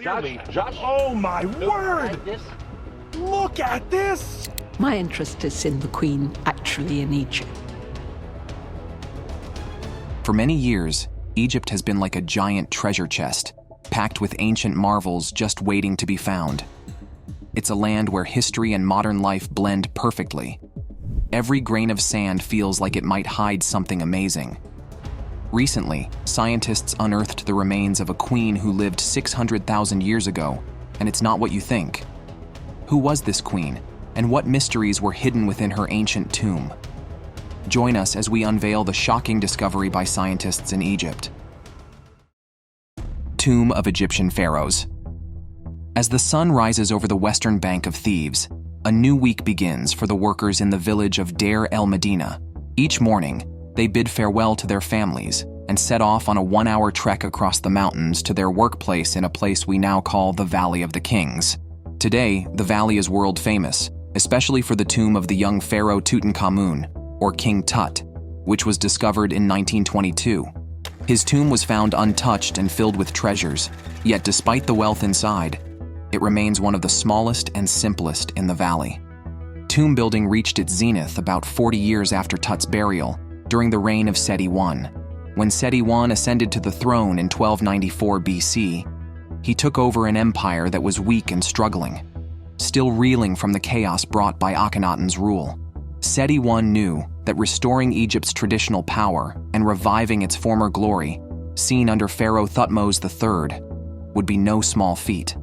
Josh. Oh my word! Look at this! My interest is in the Queen actually in Egypt. For many years, Egypt has been like a giant treasure chest, packed with ancient marvels just waiting to be found. It's a land where history and modern life blend perfectly. Every grain of sand feels like it might hide something amazing. Recently, scientists unearthed the remains of a queen who lived 600,000 years ago, and it's not what you think. Who was this queen, and what mysteries were hidden within her ancient tomb? Join us as we unveil the shocking discovery by scientists in Egypt. Tomb of Egyptian Pharaohs. As the sun rises over the western bank of Thebes, a new week begins for the workers in the village of Deir el-Medina. Each morning, they bid farewell to their families and set off on a 1-hour trek across the mountains to their workplace in a place we now call the Valley of the Kings. Today, the valley is world famous, especially for the tomb of the young Pharaoh Tutankhamun, or King Tut, which was discovered in 1922. His tomb was found untouched and filled with treasures, yet despite the wealth inside, it remains one of the smallest and simplest in the valley. Tomb building reached its zenith about 40 years after Tut's burial, during the reign of Seti I. When Seti I ascended to the throne in 1294 BC, he took over an empire that was weak and struggling, still reeling from the chaos brought by Akhenaten's rule. Seti I knew that restoring Egypt's traditional power and reviving its former glory, seen under Pharaoh Thutmose III, would be no small feat.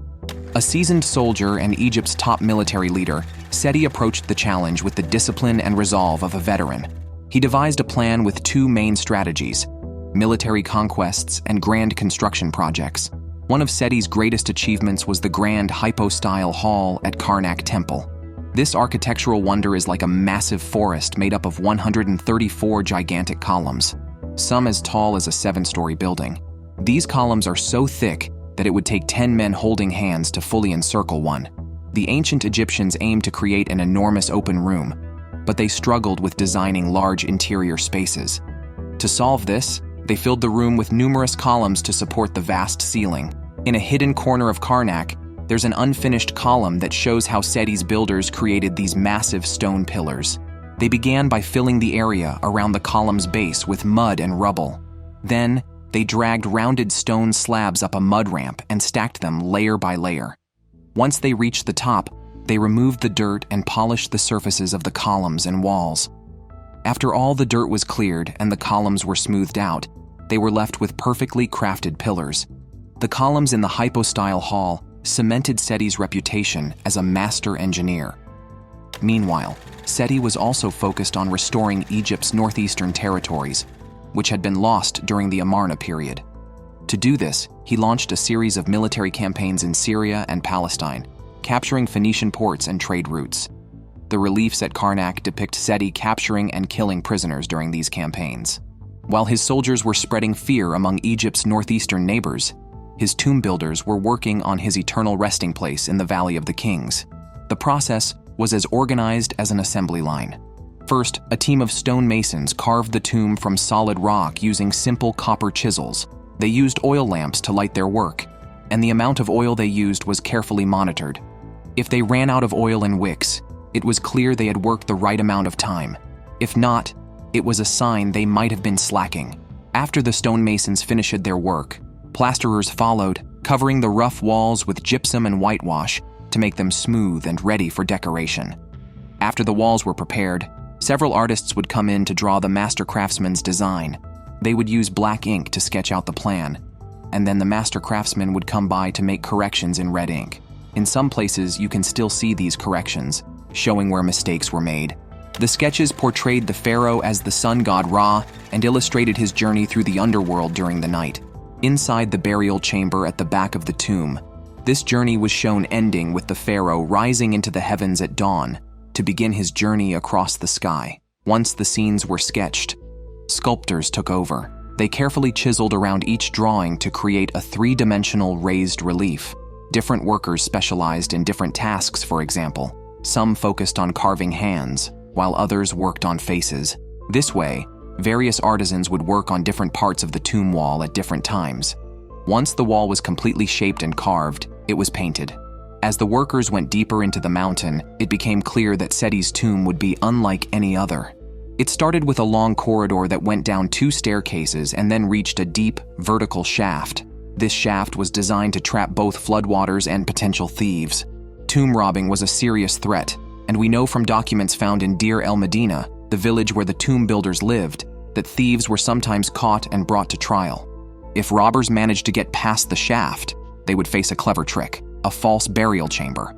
A seasoned soldier and Egypt's top military leader, Seti approached the challenge with the discipline and resolve of a veteran. He devised a plan with two main strategies: military conquests and grand construction projects. One of Seti's greatest achievements was the grand hypostyle hall at Karnak Temple. This architectural wonder is like a massive forest made up of 134 gigantic columns, some as tall as a 7-story building. These columns are so thick that it would take 10 men holding hands to fully encircle one. The ancient Egyptians aimed to create an enormous open room, but they struggled with designing large interior spaces. To solve this, they filled the room with numerous columns to support the vast ceiling. In a hidden corner of Karnak, there's an unfinished column that shows how Seti's builders created these massive stone pillars. They began by filling the area around the column's base with mud and rubble. Then, they dragged rounded stone slabs up a mud ramp and stacked them layer by layer. Once they reached the top, they removed the dirt and polished the surfaces of the columns and walls. After all the dirt was cleared and the columns were smoothed out, they were left with perfectly crafted pillars. The columns in the hypostyle hall cemented Seti's reputation as a master engineer. Meanwhile, Seti was also focused on restoring Egypt's northeastern territories, which had been lost during the Amarna period. To do this, he launched a series of military campaigns in Syria and Palestine, capturing Phoenician ports and trade routes. The reliefs at Karnak depict Seti capturing and killing prisoners during these campaigns. While his soldiers were spreading fear among Egypt's northeastern neighbors, his tomb builders were working on his eternal resting place in the Valley of the Kings. The process was as organized as an assembly line. First, a team of stonemasons carved the tomb from solid rock using simple copper chisels. They used oil lamps to light their work, and the amount of oil they used was carefully monitored. If they ran out of oil in wicks, it was clear they had worked the right amount of time. If not, it was a sign they might have been slacking. After the stonemasons finished their work, plasterers followed, covering the rough walls with gypsum and whitewash to make them smooth and ready for decoration. After the walls were prepared, several artists would come in to draw the master craftsman's design. They would use black ink to sketch out the plan, and then the master craftsman would come by to make corrections in red ink. In some places, you can still see these corrections, showing where mistakes were made. The sketches portrayed the pharaoh as the sun god Ra and illustrated his journey through the underworld during the night. Inside the burial chamber at the back of the tomb, this journey was shown ending with the pharaoh rising into the heavens at dawn to begin his journey across the sky. Once the scenes were sketched, sculptors took over. They carefully chiseled around each drawing to create a 3-dimensional raised relief. Different workers specialized in different tasks, for example. Some focused on carving hands, while others worked on faces. This way, various artisans would work on different parts of the tomb wall at different times. Once the wall was completely shaped and carved, it was painted. As the workers went deeper into the mountain, it became clear that Seti's tomb would be unlike any other. It started with a long corridor that went down 2 staircases and then reached a deep, vertical shaft. This shaft was designed to trap both floodwaters and potential thieves. Tomb robbing was a serious threat, and we know from documents found in Deir el-Medina, the village where the tomb builders lived, that thieves were sometimes caught and brought to trial. If robbers managed to get past the shaft, they would face a clever trick: a false burial chamber.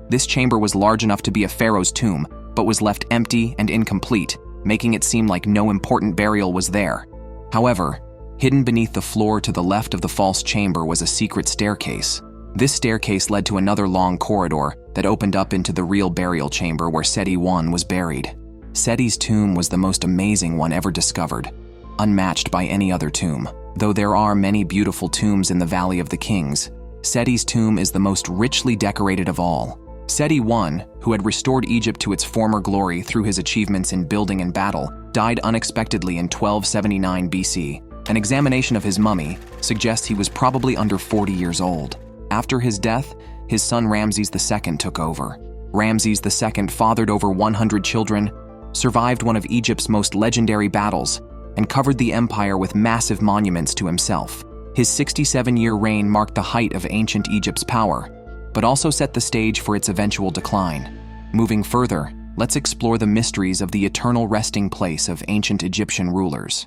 This chamber was large enough to be a pharaoh's tomb, but was left empty and incomplete, making it seem like no important burial was there. However, hidden beneath the floor to the left of the false chamber was a secret staircase. This staircase led to another long corridor that opened up into the real burial chamber where Seti I was buried. Seti's tomb was the most amazing one ever discovered, unmatched by any other tomb. Though there are many beautiful tombs in the Valley of the Kings, Seti's tomb is the most richly decorated of all. Seti I, who had restored Egypt to its former glory through his achievements in building and battle, died unexpectedly in 1279 BC. An examination of his mummy suggests he was probably under 40 years old. After his death, his son Ramses II took over. Ramses II fathered over 100 children, survived one of Egypt's most legendary battles, and covered the empire with massive monuments to himself. His 67-year reign marked the height of ancient Egypt's power, but also set the stage for its eventual decline. Moving further, let's explore the mysteries of the eternal resting place of ancient Egyptian rulers.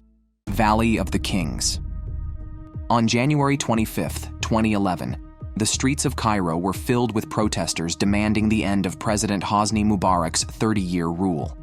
Valley of the Kings. On January 25, 2011, the streets of Cairo were filled with protesters demanding the end of President Hosni Mubarak's 30-year rule.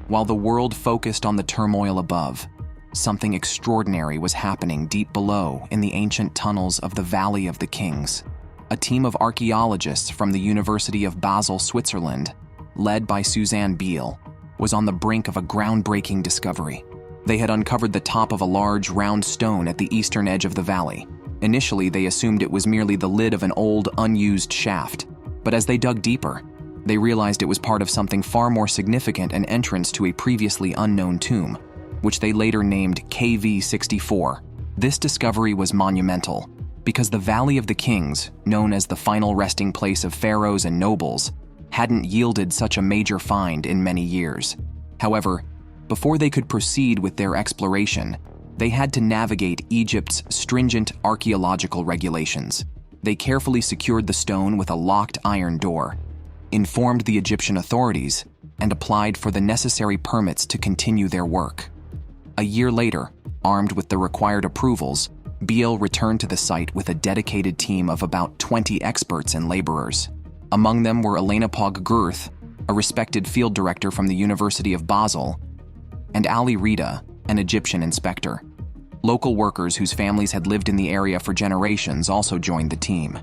While the world focused on the turmoil above, something extraordinary was happening deep below in the ancient tunnels of the Valley of the Kings. A team of archaeologists from the University of Basel, Switzerland, led by Suzanne Biel, was on the brink of a groundbreaking discovery. They had uncovered the top of a large, round stone at the eastern edge of the valley. Initially, they assumed it was merely the lid of an old, unused shaft, but as they dug deeper, they realized it was part of something far more significant: an entrance to a previously unknown tomb, which they later named KV-64. This discovery was monumental, because the Valley of the Kings, known as the final resting place of pharaohs and nobles, hadn't yielded such a major find in many years. However, before they could proceed with their exploration, they had to navigate Egypt's stringent archaeological regulations. They carefully secured the stone with a locked iron door, informed the Egyptian authorities, and applied for the necessary permits to continue their work. A year later, armed with the required approvals, Biel returned to the site with a dedicated team of about 20 experts and laborers. Among them were Elena Pog-Gurth, a respected field director from the University of Basel, and Ali Rida, an Egyptian inspector. Local workers whose families had lived in the area for generations also joined the team.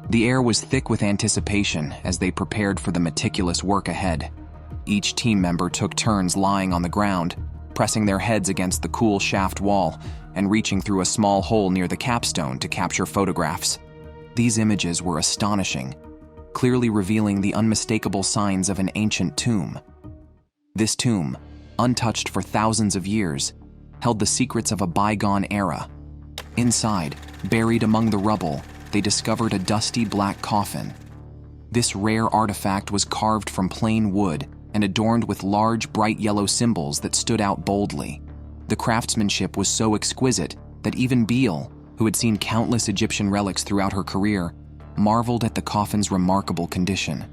The air was thick with anticipation as they prepared for the meticulous work ahead. Each team member took turns lying on the ground, pressing their heads against the cool shaft wall and reaching through a small hole near the capstone to capture photographs. These images were astonishing, clearly revealing the unmistakable signs of an ancient tomb. This tomb, untouched for thousands of years, held the secrets of a bygone era. Inside, buried among the rubble, they discovered a dusty black coffin. This rare artifact was carved from plain wood and adorned with large, bright yellow symbols that stood out boldly. The craftsmanship was so exquisite that even Biel, who had seen countless Egyptian relics throughout her career, marveled at the coffin's remarkable condition.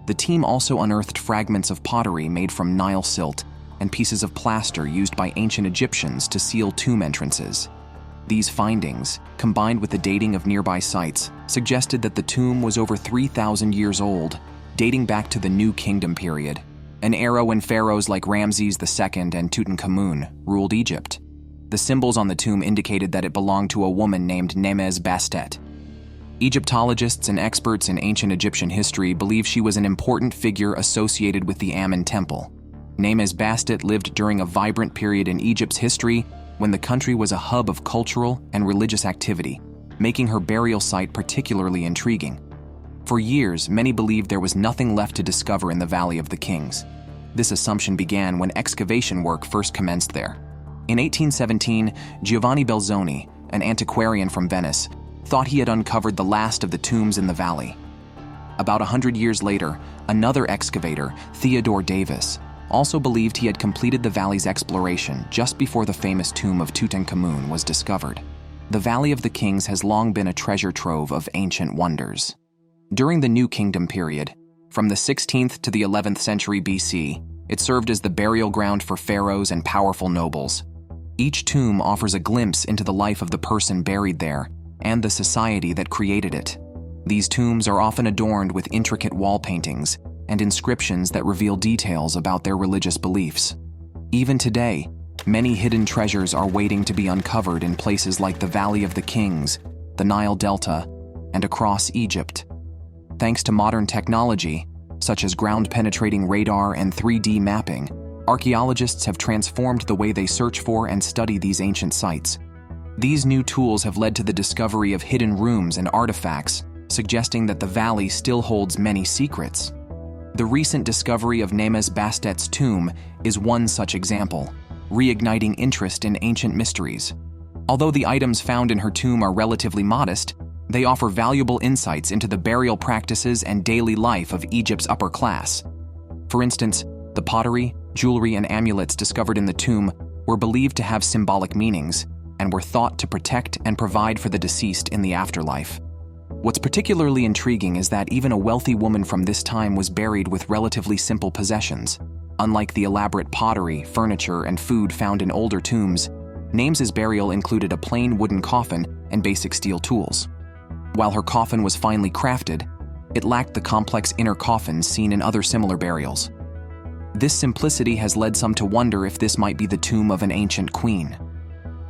The team also unearthed fragments of pottery made from Nile silt and pieces of plaster used by ancient Egyptians to seal tomb entrances. These findings, combined with the dating of nearby sites, suggested that the tomb was over 3,000 years old, dating back to the New Kingdom period, an era when pharaohs like Ramses II and Tutankhamun ruled Egypt. The symbols on the tomb indicated that it belonged to a woman named Names-bastet. Egyptologists and experts in ancient Egyptian history believe she was an important figure associated with the Amun Temple. Names-bastet lived during a vibrant period in Egypt's history when the country was a hub of cultural and religious activity, making her burial site particularly intriguing. For years, many believed there was nothing left to discover in the Valley of the Kings. This assumption began when excavation work first commenced there. In 1817, Giovanni Belzoni, an antiquarian from Venice, thought he had uncovered the last of the tombs in the valley. About 100 years later, another excavator, Theodore Davis, also believed he had completed the valley's exploration just before the famous tomb of Tutankhamun was discovered. The Valley of the Kings has long been a treasure trove of ancient wonders. During the New Kingdom period, from the 16th to the 11th century BC, it served as the burial ground for pharaohs and powerful nobles. Each tomb offers a glimpse into the life of the person buried there and the society that created it. These tombs are often adorned with intricate wall paintings and inscriptions that reveal details about their religious beliefs. Even today, many hidden treasures are waiting to be uncovered in places like the Valley of the Kings, the Nile Delta, and across Egypt. Thanks to modern technology, such as ground-penetrating radar and 3D mapping, archaeologists have transformed the way they search for and study these ancient sites. These new tools have led to the discovery of hidden rooms and artifacts, suggesting that the valley still holds many secrets. The recent discovery of Names-bastet's tomb is one such example, reigniting interest in ancient mysteries. Although the items found in her tomb are relatively modest, they offer valuable insights into the burial practices and daily life of Egypt's upper class. For instance, the pottery, jewelry, and amulets discovered in the tomb were believed to have symbolic meanings and were thought to protect and provide for the deceased in the afterlife. What's particularly intriguing is that even a wealthy woman from this time was buried with relatively simple possessions. Unlike the elaborate pottery, furniture, and food found in older tombs, Names's burial included a plain wooden coffin and basic steel tools. While her coffin was finely crafted, it lacked the complex inner coffins seen in other similar burials. This simplicity has led some to wonder if this might be the tomb of an ancient queen.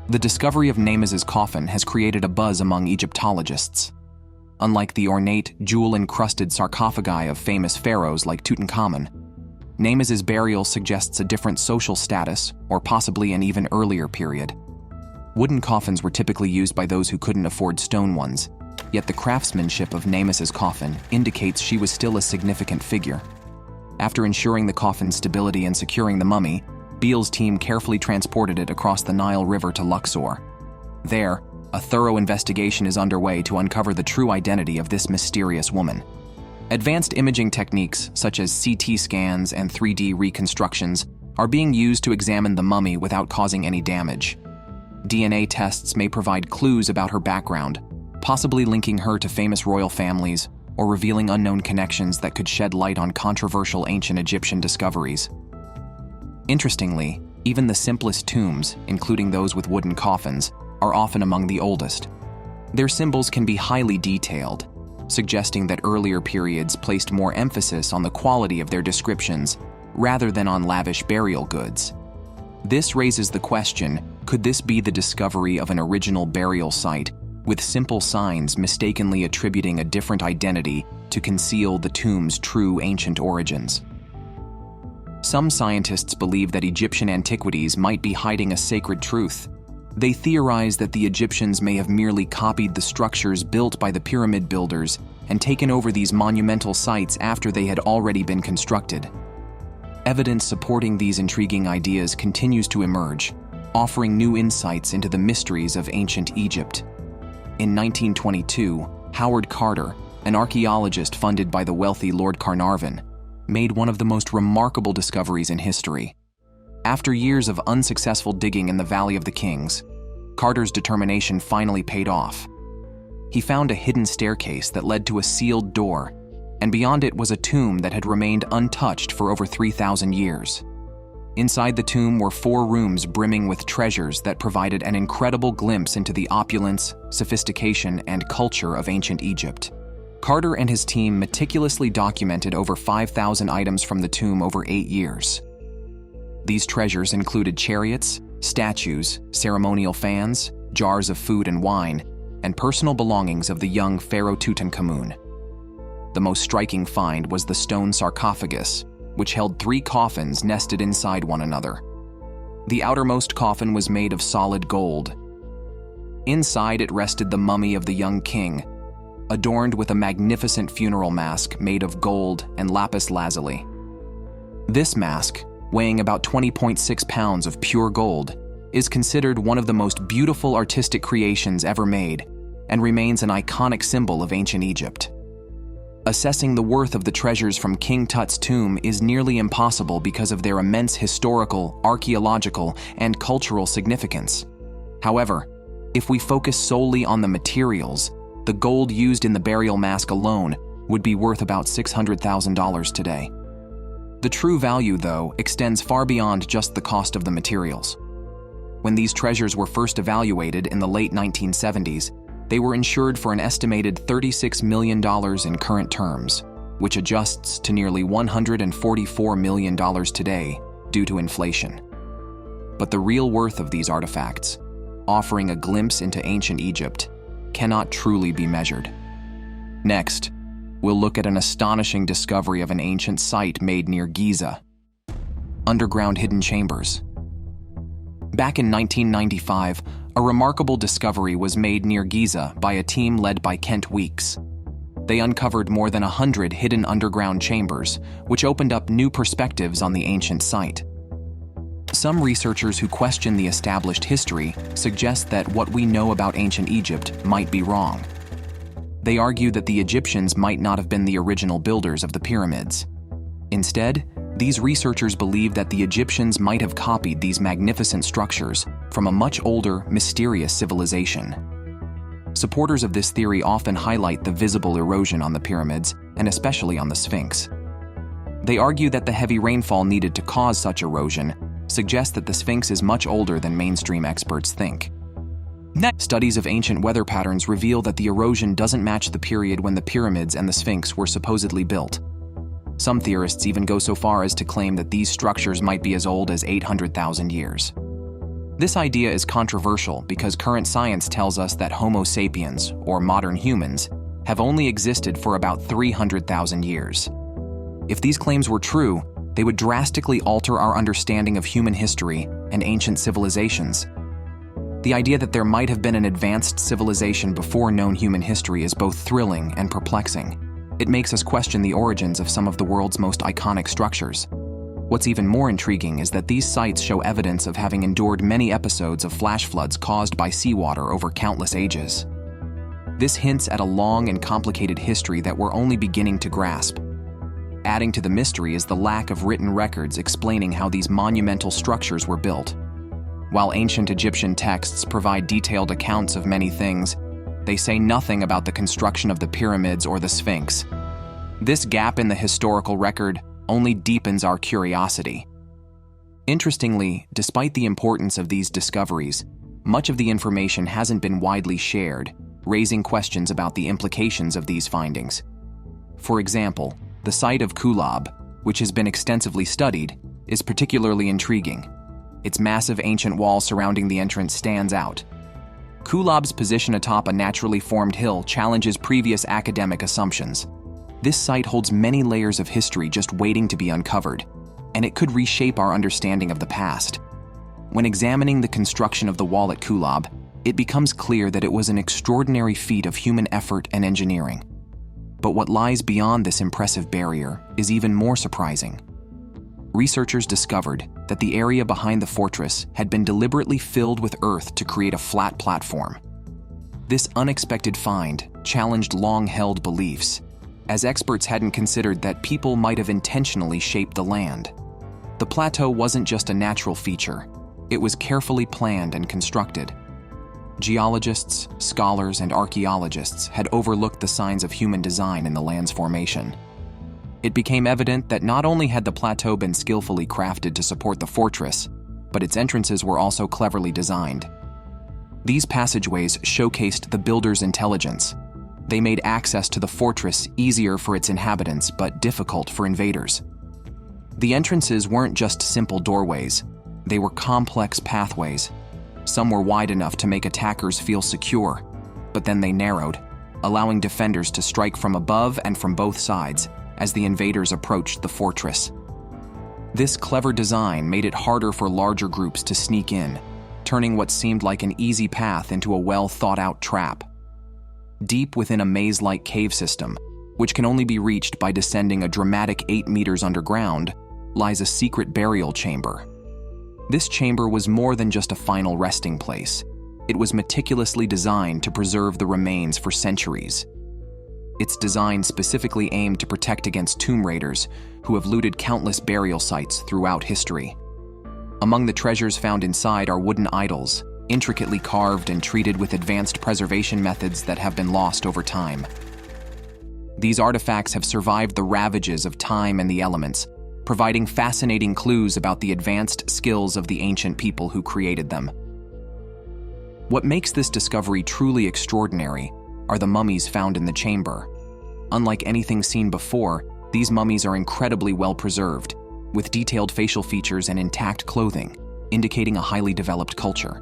The discovery of Names's coffin has created a buzz among Egyptologists. Unlike the ornate, jewel-encrusted sarcophagi of famous pharaohs like Tutankhamun, Names's burial suggests a different social status, or possibly an even earlier period. Wooden coffins were typically used by those who couldn't afford stone ones, yet the craftsmanship of Names's coffin indicates she was still a significant figure. After ensuring the coffin's stability and securing the mummy, Beale's team carefully transported it across the Nile River to Luxor. There, a thorough investigation is underway to uncover the true identity of this mysterious woman. Advanced imaging techniques such as CT scans and 3D reconstructions are being used to examine the mummy without causing any damage. DNA tests may provide clues about her background, possibly linking her to famous royal families or revealing unknown connections that could shed light on controversial ancient Egyptian discoveries. Interestingly, even the simplest tombs, including those with wooden coffins, are often among the oldest. Their symbols can be highly detailed, suggesting that earlier periods placed more emphasis on the quality of their descriptions rather than on lavish burial goods. This raises the question, could this be the discovery of an original burial site, with simple signs mistakenly attributing a different identity to conceal the tomb's true ancient origins? Some scientists believe that Egyptian antiquities might be hiding a sacred truth. They theorize that the Egyptians may have merely copied the structures built by the pyramid builders and taken over these monumental sites after they had already been constructed. Evidence supporting these intriguing ideas continues to emerge, offering new insights into the mysteries of ancient Egypt. In 1922, Howard Carter, an archaeologist funded by the wealthy Lord Carnarvon, made one of the most remarkable discoveries in history. After years of unsuccessful digging in the Valley of the Kings, Carter's determination finally paid off. He found a hidden staircase that led to a sealed door, and beyond it was a tomb that had remained untouched for over 3,000 years. Inside the tomb were 4 rooms brimming with treasures that provided an incredible glimpse into the opulence, sophistication, and culture of ancient Egypt. Carter and his team meticulously documented over 5,000 items from the tomb over 8 years. These treasures included chariots, statues, ceremonial fans, jars of food and wine, and personal belongings of the young Pharaoh Tutankhamun. The most striking find was the stone sarcophagus, which held 3 coffins nested inside one another. The outermost coffin was made of solid gold. Inside it rested the mummy of the young king, adorned with a magnificent funeral mask made of gold and lapis lazuli. This mask, weighing about 20.6 pounds of pure gold, is considered one of the most beautiful artistic creations ever made and remains an iconic symbol of ancient Egypt. Assessing the worth of the treasures from King Tut's tomb is nearly impossible because of their immense historical, archaeological, and cultural significance. However, if we focus solely on the materials, the gold used in the burial mask alone would be worth about $600,000 today. The true value, though, extends far beyond just the cost of the materials. When these treasures were first evaluated in the late 1970s, they were insured for an estimated $36 million in current terms, which adjusts to nearly $144 million today due to inflation. But the real worth of these artifacts, offering a glimpse into ancient Egypt, cannot truly be measured. Next, we'll look at an astonishing discovery of an ancient site made near Giza: underground hidden chambers. Back in 1995, a remarkable discovery was made near Giza by a team led by Kent Weeks. They uncovered more than 100 hidden underground chambers, which opened up new perspectives on the ancient site. Some researchers who question the established history suggest that what we know about ancient Egypt might be wrong. They argue that the Egyptians might not have been the original builders of the pyramids. Instead, these researchers believe that the Egyptians might have copied these magnificent structures from a much older, mysterious civilization. Supporters of this theory often highlight the visible erosion on the pyramids, and especially on the Sphinx. They argue that the heavy rainfall needed to cause such erosion suggests that the Sphinx is much older than mainstream experts think. Next, studies of ancient weather patterns reveal that the erosion doesn't match the period when the pyramids and the Sphinx were supposedly built. Some theorists even go so far as to claim that these structures might be as old as 800,000 years. This idea is controversial because current science tells us that Homo sapiens, or modern humans, have only existed for about 300,000 years. If these claims were true, they would drastically alter our understanding of human history and ancient civilizations. The idea that there might have been an advanced civilization before known human history is both thrilling and perplexing. It makes us question the origins of some of the world's most iconic structures. What's even more intriguing is that these sites show evidence of having endured many episodes of flash floods caused by seawater over countless ages. This hints at a long and complicated history that we're only beginning to grasp. Adding to the mystery is the lack of written records explaining how these monumental structures were built. While ancient Egyptian texts provide detailed accounts of many things, they say nothing about the construction of the pyramids or the Sphinx. This gap in the historical record only deepens our curiosity. Interestingly, despite the importance of these discoveries, much of the information hasn't been widely shared, raising questions about the implications of these findings. For example, the site of Kulab, which has been extensively studied, is particularly intriguing. Its massive ancient wall surrounding the entrance stands out. Kulab's position atop a naturally formed hill challenges previous academic assumptions. This site holds many layers of history just waiting to be uncovered, and it could reshape our understanding of the past. When examining the construction of the wall at Kulab, it becomes clear that it was an extraordinary feat of human effort and engineering. But what lies beyond this impressive barrier is even more surprising. Researchers discovered that the area behind the fortress had been deliberately filled with earth to create a flat platform. This unexpected find challenged long-held beliefs, as experts hadn't considered that people might have intentionally shaped the land. The plateau wasn't just a natural feature, it was carefully planned and constructed. Geologists, scholars, and archaeologists had overlooked the signs of human design in the land's formation. It became evident that not only had the plateau been skillfully crafted to support the fortress, but its entrances were also cleverly designed. These passageways showcased the builder's intelligence. They made access to the fortress easier for its inhabitants but difficult for invaders. The entrances weren't just simple doorways, they were complex pathways. Some were wide enough to make attackers feel secure, but then they narrowed, allowing defenders to strike from above and from both sides as the invaders approached the fortress. This clever design made it harder for larger groups to sneak in, turning what seemed like an easy path into a well-thought-out trap. Deep within a maze-like cave system, which can only be reached by descending a dramatic 8 meters underground, lies a secret burial chamber. This chamber was more than just a final resting place. It was meticulously designed to preserve the remains for centuries. Its design specifically aimed to protect against tomb raiders who have looted countless burial sites throughout history. Among the treasures found inside are wooden idols, intricately carved and treated with advanced preservation methods that have been lost over time. These artifacts have survived the ravages of time and the elements, providing fascinating clues about the advanced skills of the ancient people who created them. What makes this discovery truly extraordinary are the mummies found in the chamber. Unlike anything seen before, these mummies are incredibly well preserved, with detailed facial features and intact clothing, indicating a highly developed culture.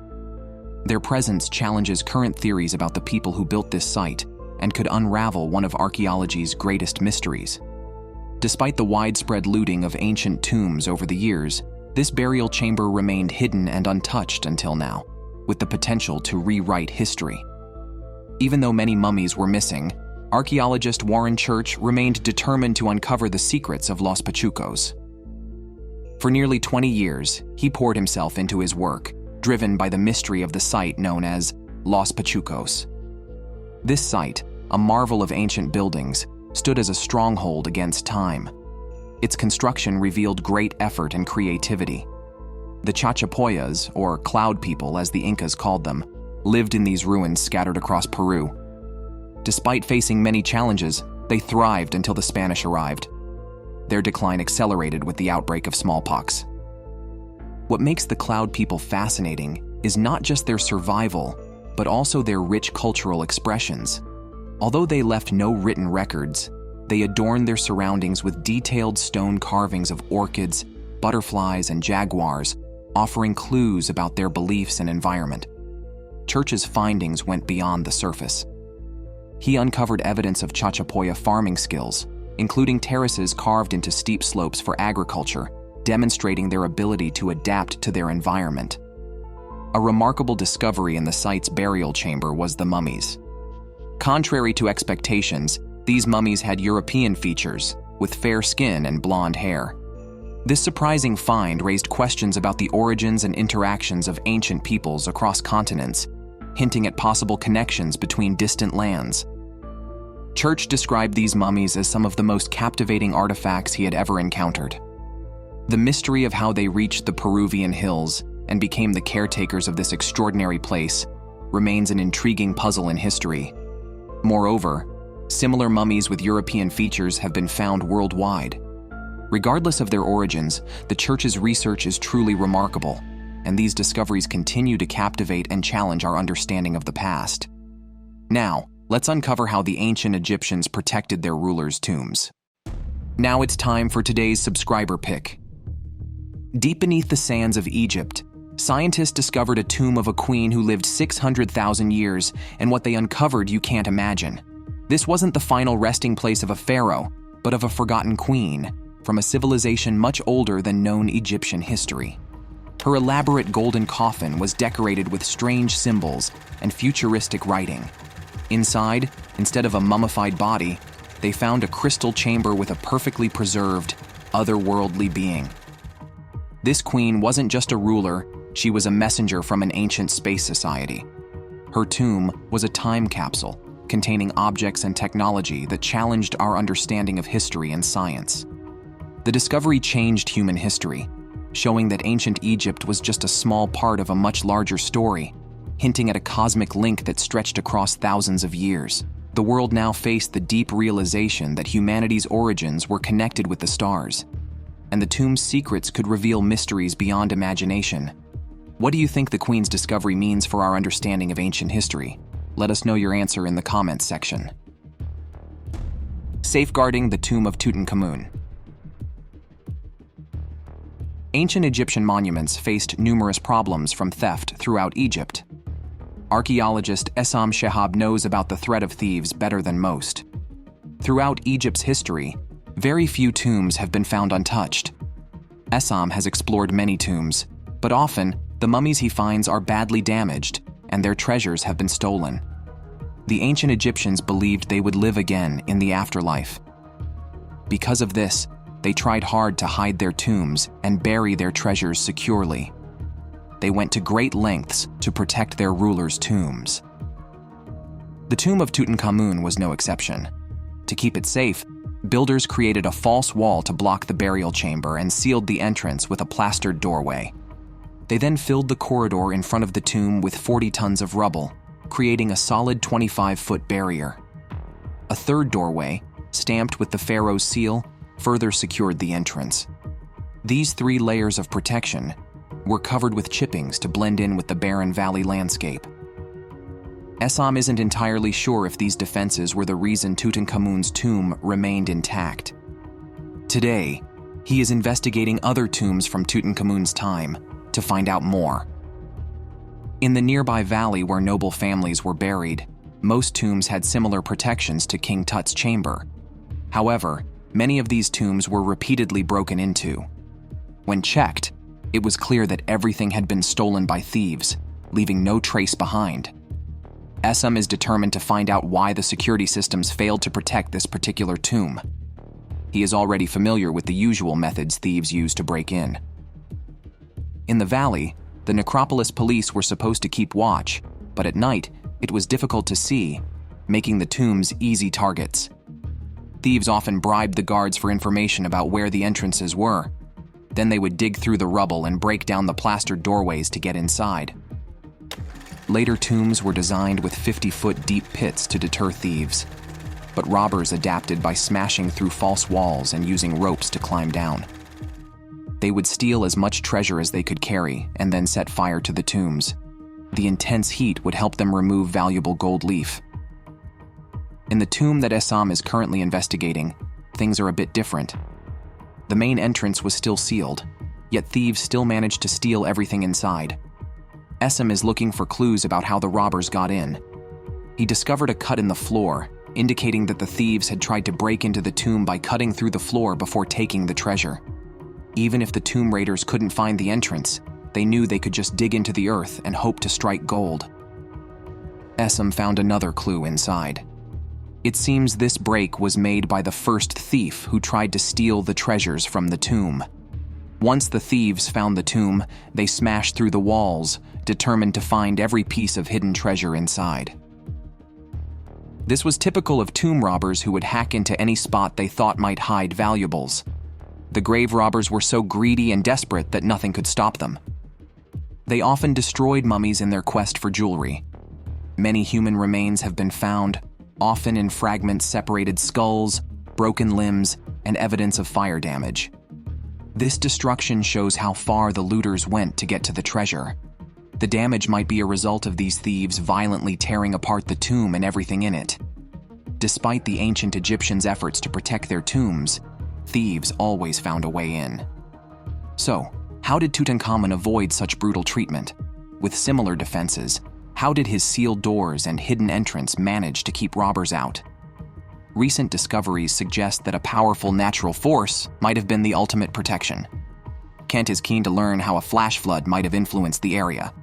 Their presence challenges current theories about the people who built this site and could unravel one of archaeology's greatest mysteries. Despite the widespread looting of ancient tombs over the years, this burial chamber remained hidden and untouched until now, with the potential to rewrite history. Even though many mummies were missing, archaeologist Warren Church remained determined to uncover the secrets of Los Pachucos. For nearly 20 years, he poured himself into his work, driven by the mystery of the site known as Los Pachucos. This site, a marvel of ancient buildings, stood as a stronghold against time. Its construction revealed great effort and creativity. The Chachapoyas, or Cloud People as the Incas called them, lived in these ruins scattered across Peru. Despite facing many challenges, they thrived until the Spanish arrived. Their decline accelerated with the outbreak of smallpox. What makes the Cloud People fascinating is not just their survival, but also their rich cultural expressions. Although they left no written records, they adorned their surroundings with detailed stone carvings of orchids, butterflies, and jaguars, offering clues about their beliefs and environment. Church's findings went beyond the surface. He uncovered evidence of Chachapoya farming skills, including terraces carved into steep slopes for agriculture, demonstrating their ability to adapt to their environment. A remarkable discovery in the site's burial chamber was the mummies. Contrary to expectations, these mummies had European features, with fair skin and blonde hair. This surprising find raised questions about the origins and interactions of ancient peoples across continents, hinting at possible connections between distant lands. Church described these mummies as some of the most captivating artifacts he had ever encountered. The mystery of how they reached the Peruvian hills and became the caretakers of this extraordinary place remains an intriguing puzzle in history. Moreover, similar mummies with European features have been found worldwide. Regardless of their origins, the Church's research is truly remarkable, and these discoveries continue to captivate and challenge our understanding of the past. Now, let's uncover how the ancient Egyptians protected their rulers' tombs. Now it's time for today's subscriber pick. Deep beneath the sands of Egypt, scientists discovered a tomb of a queen who lived 600,000 years, and what they uncovered you can't imagine. This wasn't the final resting place of a pharaoh, but of a forgotten queen, from a civilization much older than known Egyptian history. Her elaborate golden coffin was decorated with strange symbols and futuristic writing. Inside, instead of a mummified body, they found a crystal chamber with a perfectly preserved, otherworldly being. This queen wasn't just a ruler, she was a messenger from an ancient space society. Her tomb was a time capsule, containing objects and technology that challenged our understanding of history and science. The discovery changed human history, showing that ancient Egypt was just a small part of a much larger story, hinting at a cosmic link that stretched across thousands of years. The world now faced the deep realization that humanity's origins were connected with the stars, and the tomb's secrets could reveal mysteries beyond imagination. What do you think the Queen's discovery means for our understanding of ancient history? Let us know your answer in the comments section. Safeguarding the tomb of Tutankhamun. Ancient Egyptian monuments faced numerous problems from theft throughout Egypt. Archaeologist Essam Shehab knows about the threat of thieves better than most. Throughout Egypt's history, very few tombs have been found untouched. Essam has explored many tombs, but often the mummies he finds are badly damaged and their treasures have been stolen. The ancient Egyptians believed they would live again in the afterlife. Because of this, they tried hard to hide their tombs and bury their treasures securely. they went to great lengths to protect their rulers' tombs. The tomb of Tutankhamun was no exception. To keep it safe, builders created a false wall to block the burial chamber and sealed the entrance with a plastered doorway. They then filled the corridor in front of the tomb with 40 tons of rubble, creating a solid 25-foot barrier. A third doorway, stamped with the pharaoh's seal, further secured the entrance. These 3 layers of protection were covered with chippings to blend in with the barren valley landscape. Essam isn't entirely sure if these defenses were the reason Tutankhamun's tomb remained intact. Today, he is investigating other tombs from Tutankhamun's time to find out more. In the nearby valley where noble families were buried, most tombs had similar protections to King Tut's chamber. However, many of these tombs were repeatedly broken into. When checked, it was clear that everything had been stolen by thieves, leaving no trace behind. Essam is determined to find out why the security systems failed to protect this particular tomb. He is already familiar with the usual methods thieves use to break in. In the valley, the necropolis police were supposed to keep watch, but at night, it was difficult to see, making the tombs easy targets. Thieves often bribed the guards for information about where the entrances were. Then they would dig through the rubble and break down the plastered doorways to get inside. Later tombs were designed with 50-foot deep pits to deter thieves, but robbers adapted by smashing through false walls and using ropes to climb down. They would steal as much treasure as they could carry and then set fire to the tombs. The intense heat would help them remove valuable gold leaf. In the tomb that Essam is currently investigating, things are a bit different. The main entrance was still sealed, yet thieves still managed to steal everything inside. Essam is looking for clues about how the robbers got in. He discovered a cut in the floor, indicating that the thieves had tried to break into the tomb by cutting through the floor before taking the treasure. Even if the tomb raiders couldn't find the entrance, they knew they could just dig into the earth and hope to strike gold. Essam found another clue inside. It seems this break was made by the first thief who tried to steal the treasures from the tomb. Once the thieves found the tomb, they smashed through the walls, determined to find every piece of hidden treasure inside. This was typical of tomb robbers who would hack into any spot they thought might hide valuables. The grave robbers were so greedy and desperate that nothing could stop them. They often destroyed mummies in their quest for jewelry. Many human remains have been found, often in fragments separated skulls, broken limbs, and evidence of fire damage. This destruction shows how far the looters went to get to the treasure. The damage might be a result of these thieves violently tearing apart the tomb and everything in it. Despite the ancient Egyptians' efforts to protect their tombs, thieves always found a way in. So, how did Tutankhamun avoid such brutal treatment? With similar defenses, how did his sealed doors and hidden entrance manage to keep robbers out? Recent discoveries suggest that a powerful natural force might have been the ultimate protection. Kent is keen to learn how a flash flood might have influenced the area.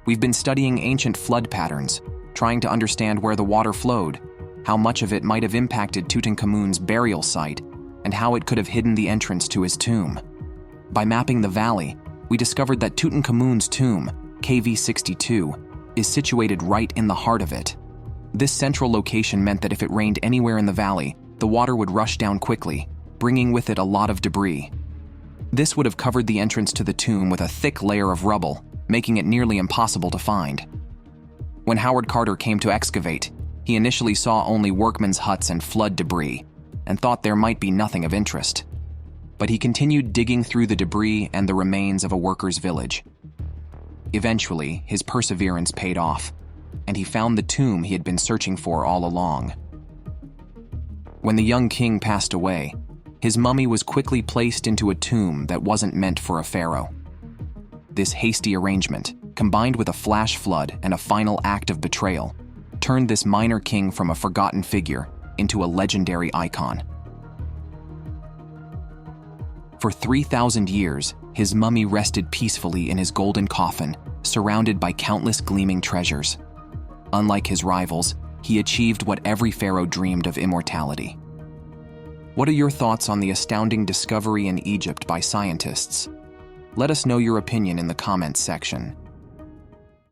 We've been studying ancient flood patterns, trying to understand where the water flowed, how much of it might have impacted Tutankhamun's burial site, and how it could have hidden the entrance to his tomb. By mapping the valley, we discovered that Tutankhamun's tomb, KV62, is situated right in the heart of it. This central location meant that if it rained anywhere in the valley, the water would rush down quickly, bringing with it a lot of debris. This would have covered the entrance to the tomb with a thick layer of rubble, making it nearly impossible to find. When Howard Carter came to excavate, he initially saw only workmen's huts and flood debris, and thought there might be nothing of interest. But he continued digging through the debris and the remains of a workers' village. Eventually, his perseverance paid off, and he found the tomb he had been searching for all along. When the young king passed away, his mummy was quickly placed into a tomb that wasn't meant for a pharaoh. This hasty arrangement, combined with a flash flood and a final act of betrayal, turned this minor king from a forgotten figure into a legendary icon. For 3,000 years, his mummy rested peacefully in his golden coffin, surrounded by countless gleaming treasures. Unlike his rivals, he achieved what every pharaoh dreamed of: immortality. What are your thoughts on the astounding discovery in Egypt by scientists? Let us know your opinion in the comments section.